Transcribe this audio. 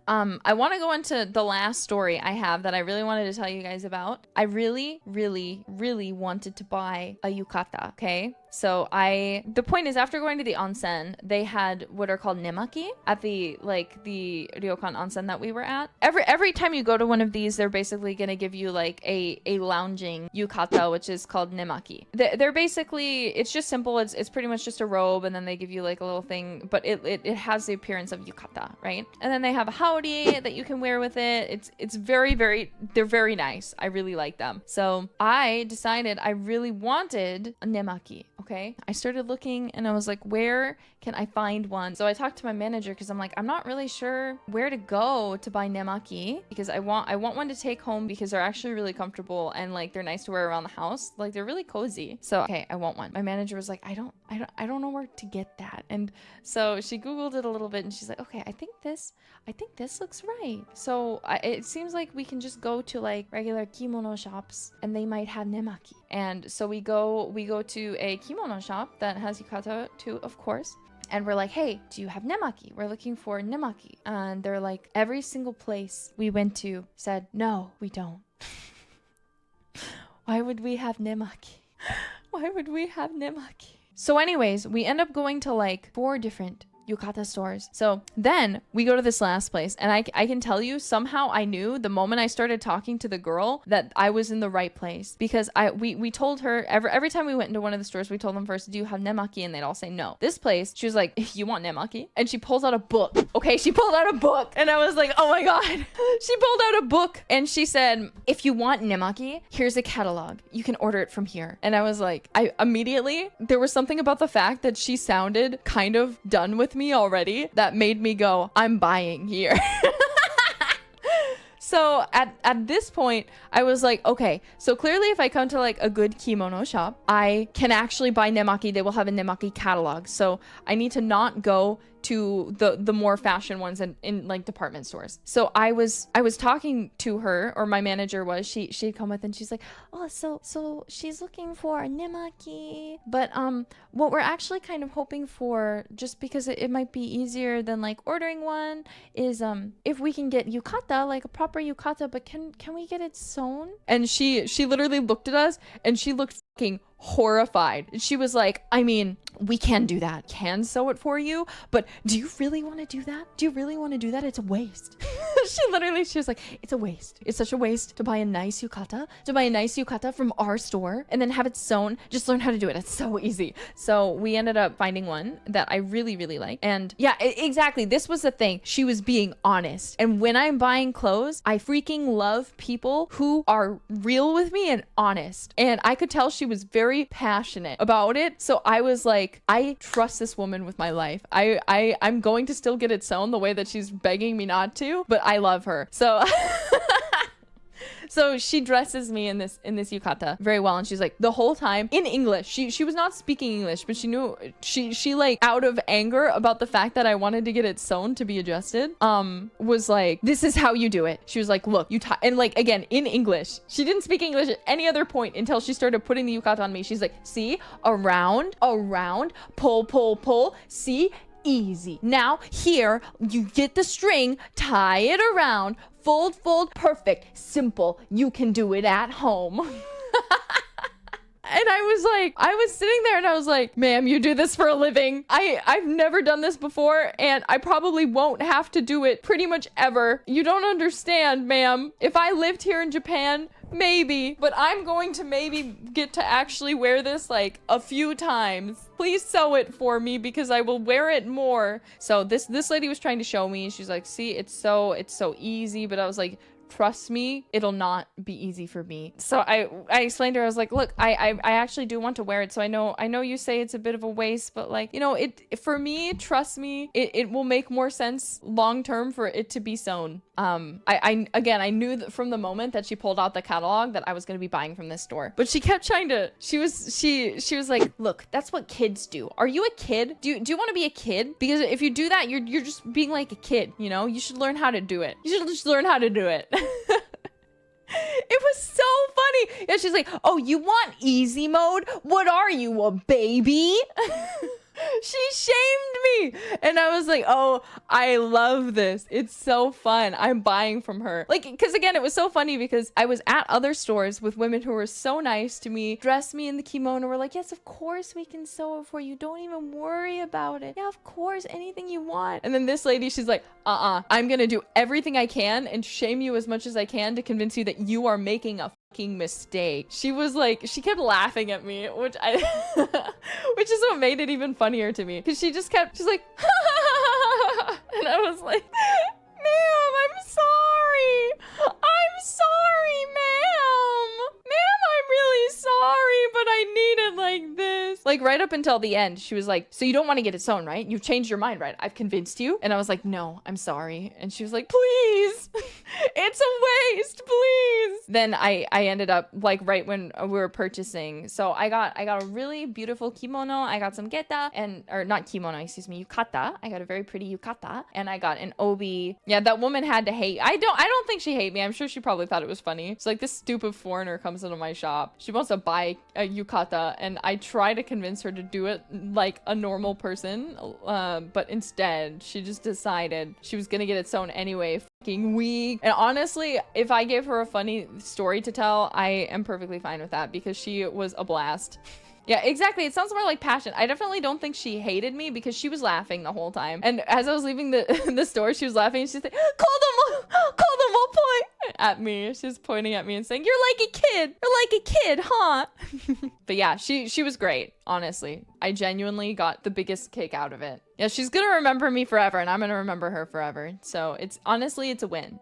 I want to go into the last story I have that I really wanted to tell you guys about. I really, really, really wanted to buy a yukata, okay? So the point is, after going to the onsen, they had what are called neaki at the ryokan onsen that we were at. Every time you go to one of these, they're basically going to give you like a lounging yukata, which is called nemaki. They're basically, it's just simple. It's pretty much just a robe, and then they give you like a little thing, but it has the appearance of yukata, right? And then they have a haori that you can wear with it. It's very, very, they're very nice. I really like them. So I decided I really wanted a nemaki. Okay, I started looking and I was like, where can I find one? So I talked to my manager because I'm like, I'm not really sure where to go to buy nemaki, because I want one to take home because they're actually really comfortable and like they're nice to wear around the house. Like they're really cozy. So okay, I want one. My manager was like, I don't know where to get that. And so she Googled it a little bit and she's like, okay, I think this looks right. So it seems like we can just go to like regular kimono shops and they might have nemaki. And so we go to a kimono shop that has yukata too, of course. And we're like, hey, do you have nemaki? We're looking for nemaki. And they're like, every single place we went to said, no, we don't. Why would we have nemaki? Why would we have nemaki? So anyways, we end up going to like 4 different yukata stores. So then we go to this last place, and I can tell you, somehow I knew the moment I started talking to the girl that I was in the right place, because we told her every time we went into one of the stores, we told them first, do you have nemaki? And they'd all say no. This place, she was like, you want nemaki? And she pulls out a book. Okay, she pulled out a book, and I was like, oh my god. She pulled out a book and she said, if you want nemaki, here's a catalog, you can order it from here. And I was like, I immediately, there was something about the fact that she sounded kind of done with me already that made me go, I'm buying here. So at this point, I was like, okay, so clearly if I come to like a good kimono shop, I can actually buy nemaki. They will have a nemaki catalog. So I need to not go to the more fashion ones in like department stores. So I was talking to her, or my manager was, she'd come with and she's like, oh, so she's looking for a nemaki, but what we're actually kind of hoping for, just because it might be easier than like ordering one, is if we can get yukata, like a proper yukata, but can we get it sewn? And she literally looked at us and she looked fucking horrified. She was like, I mean, we can do that, can sew it for you, but do you really want to do that? Do you really want to do that? It's a waste. She was like, it's a waste. It's such a waste to buy a nice yukata from our store and then have it sewn. Just learn how to do it. It's so easy. So we ended up finding one that I really, really like. And yeah, exactly. This was the thing. She was being honest. And when I'm buying clothes, I freaking love people who are real with me and honest. And I could tell she was very passionate about it. So I was like, I trust this woman with my life. I'm going to still get it sewn the way that she's begging me not to, but I love her. So so she dresses me in this yukata very well, and she's like, the whole time in English, she was not speaking English, but she knew, she like, out of anger about the fact that I wanted to get it sewn to be adjusted, was like, this is how you do it. She was like, look, you tie, and like, again, in English. She didn't speak English at any other point until she started putting the yukata on me. She's like, see, around, pull, see, easy. Now here, you get the string, tie it around, fold, perfect, simple. You can do it at home. And I was sitting there and I was like, ma'am, you do this for a living. I've never done this before, and I probably won't have to do it pretty much ever. You don't understand, ma'am. If I lived here in Japan, maybe, but I'm going to maybe get to actually wear this like a few times. Please sew it for me because I will wear it more. So this lady was trying to show me. She's like, see, it's so easy. But I was like, trust me, it'll not be easy for me. So I explained to her, I was like, look, I actually do want to wear it. So I know you say it's a bit of a waste, but like, you know, for me, trust me, it will make more sense long term for it to be sewn. I knew that from the moment that she pulled out the catalog that I was going to be buying from this store. But she kept trying to, she was like, look, that's what kids do. Are you a kid? Do you want to be a kid? Because if you do that, you're just being like a kid, you know? You should learn how to do it. You should just learn how to do it. It was so funny. Yeah, she's like, oh, you want easy mode? What are you, a baby? She shamed me. And I was like, oh, I love this. It's so fun. I'm buying from her. Like, because again, it was so funny because I was at other stores with women who were so nice to me, dressed me in the kimono, were like, yes, of course we can sew it for you. Don't even worry about it. Yeah, of course, anything you want. And then this lady, she's like, I'm gonna do everything I can and shame you as much as I can to convince you that you are making a fucking mistake. She was like, she kept laughing at me, which which is what made it even funnier to me, because she's like and I was like, ma'am, I'm sorry, ma'am, I'm really sorry, but I need it like this. Like right up until the end, she was like, so you don't want to get it sewn, right? You've changed your mind, right? I've convinced you. And I was like, no, I'm sorry. And she was like, please, it's a waste, please. Then I ended up like right when we were purchasing. So I got a really beautiful kimono. I got some geta or not kimono, excuse me, yukata. I got a very pretty yukata, and I got an obi. Yeah, that woman had to hate. I don't think she hated me. I'm sure she probably thought it was funny. It's like, this stupid foreigner comes into my shop. She wants to buy a yukata, and I try to convince her to do it like a normal person, but instead she just decided she was gonna get it sewn anyway. Fucking weak. And honestly, if I gave her a funny story to tell, I am perfectly fine with that, because she was a blast. Yeah, exactly. It sounds more like passion. I definitely don't think she hated me, because she was laughing the whole time. And as I was leaving the store, she was laughing. And she's like, call them all point at me. She's pointing at me and saying, you're like a kid. You're like a kid, huh? But yeah, she was great. Honestly, I genuinely got the biggest kick out of it. Yeah, she's gonna remember me forever, and I'm gonna remember her forever. So it's honestly, it's a win.